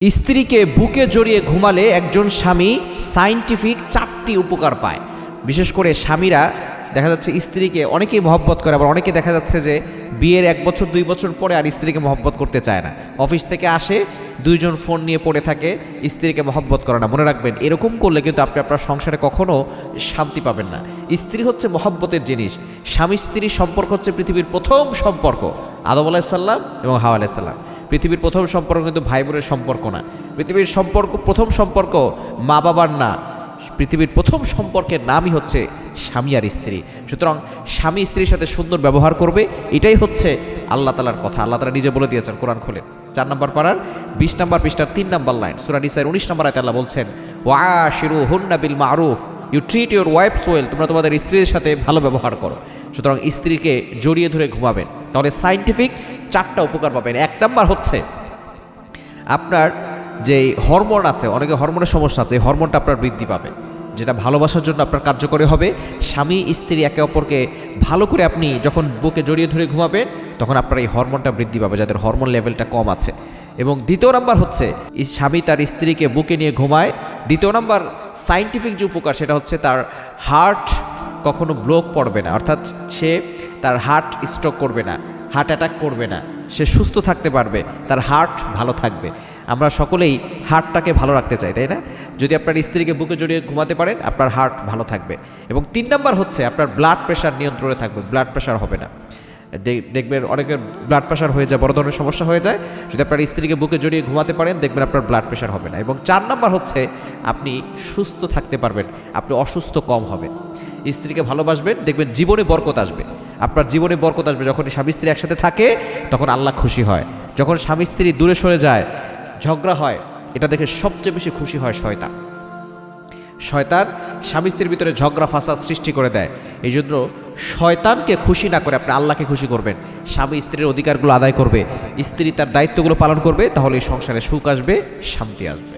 স্ত্রীকে বুকে জড়িয়ে ঘুমালে একজন স্বামী সায়েন্টিফিক 4টি উপকার পায়। বিশেষ করে স্বামীরা দেখা যাচ্ছে স্ত্রীকে অনেকেই মহব্বত করে, আবার অনেকে দেখা যাচ্ছে যে বিয়ের 1 বছর 2 বছর পরে আর স্ত্রীকে মহব্বত করতে চায় না। অফিস থেকে আসে, দুইজন ফোন নিয়ে পড়ে থাকে, স্ত্রীকে মহব্বত করে না। মনে রাখবেন, এরকম করলে কিন্তু আপনি আপনার সংসারে কখনো শান্তি পাবেন না। স্ত্রী হচ্ছে মহব্বতের জিনিস। স্বামী স্ত্রীর সম্পর্ক হচ্ছে পৃথিবীর প্রথম সম্পর্ক। আদম আলাইহিস সালাম এবং হাওয়া আলাইহিস সালাম। পৃথিবীর প্রথম সম্পর্ক কিন্তু ভাই বোনের সম্পর্ক না। পৃথিবীর প্রথম সম্পর্ক মা বাবার না। পৃথিবীর প্রথম সম্পর্কের নামই হচ্ছে স্বামী আর স্ত্রী। সুতরাং স্বামী স্ত্রীর সাথে সুন্দর ব্যবহার করবে, এটাই হচ্ছে আল্লাহ তাআলার কথা। আল্লাহ তাআলা নিজে বলে দিয়েছেন কোরআন খুলে 4 নম্বর পারার 20 নম্বর পৃষ্ঠার 3 নম্বর লাইন, সূরা নিসার 19 নম্বর আয়াতে আল্লাহ বলছেন, ওয়াশিরুহুন্না বিল মারুফ, you treat your wives well, তোমরা তোমাদের স্ত্রীর সাথে ভালো ব্যবহার করো। সুতরাং স্ত্রীকে জড়িয়ে ধরে ঘুমাবেন, তাহলে সায়েন্টিফিক 4টা উপকার পাবেন। 1 নম্বর হচ্ছে আপনার যে হরমোন আছে, অনেকে হরমোনের সমস্যা আছে, এই হরমোনটা আপনার বৃদ্ধি পাবে, যেটা ভালোবাসার জন্য আপনার কার্যকরী হবে। স্বামী স্ত্রী একে অপরকে ভালো করে আপনি যখন বুকে জড়িয়ে ধরে ঘুমাবেন, তখন আপনার এই হরমোনটা বৃদ্ধি পাবে, যাদের হরমোন লেভেলটা কম আছে। এবং 2 নম্বর হচ্ছে স্বামী তার স্ত্রীকে বুকে নিয়ে ঘুমায়। 2 নম্বর সায়েন্টিফিক যে উপকার, সেটা হচ্ছে তার হার্ট কখনো ব্লক পড়বে না, অর্থাৎ সে তার হার্ট স্ট্রোক করবে না, হার্ট অ্যাটাক করবে না, সে সুস্থ থাকতে পারবে, তার হার্ট ভালো থাকবে। আমরা সকলেই হার্টটাকে ভালো রাখতে চাই, তাই না? যদি আপনার স্ত্রীকে বুকে জড়িয়ে ঘুমাতে পারেন, আপনার হার্ট ভালো থাকবে। এবং 3 নম্বর হচ্ছে আপনার ব্লাড প্রেশার নিয়ন্ত্রণে থাকবে, ব্লাড প্রেশার হবে না। দেখবেন অনেকের ব্লাড প্রেশার হয়ে যায়, বড় ধরনের সমস্যা হয়ে যায়। যদি আপনার স্ত্রীকে বুকে জড়িয়ে ঘুমাতে পারেন, দেখবেন আপনার ব্লাড প্রেশার হবে না। এবং 4 নম্বর হচ্ছে আপনি সুস্থ থাকতে পারবেন, আপনি অসুস্থ কম হবেন। স্ত্রীকে ভালোবাসবেন, দেখবেন জীবনে বরকত আসবে, আপনার জীবনে বরকত আসবে। যখন স্বামী স্ত্রী একসাথে থাকে, তখন আল্লাহ খুশি হয়। যখন স্বামী স্ত্রী দূরে সরে যায়, ঝগড়া হয়, এটা দেখে সবচেয়ে বেশি খুশি হয় শয়তান। শয়তান স্বামী স্ত্রীর ভিতরে ঝগড়া ফাসাদ সৃষ্টি করে দেয়। এই জন্য শয়তানকে খুশি না করে আপনি আল্লাহকে খুশি করবেন। স্বামী স্ত্রীর অধিকারগুলো আদায় করবে, স্ত্রী তার দায়িত্বগুলো পালন করবে, তাহলে এই সংসারে সুখ আসবে, শান্তি আসবে।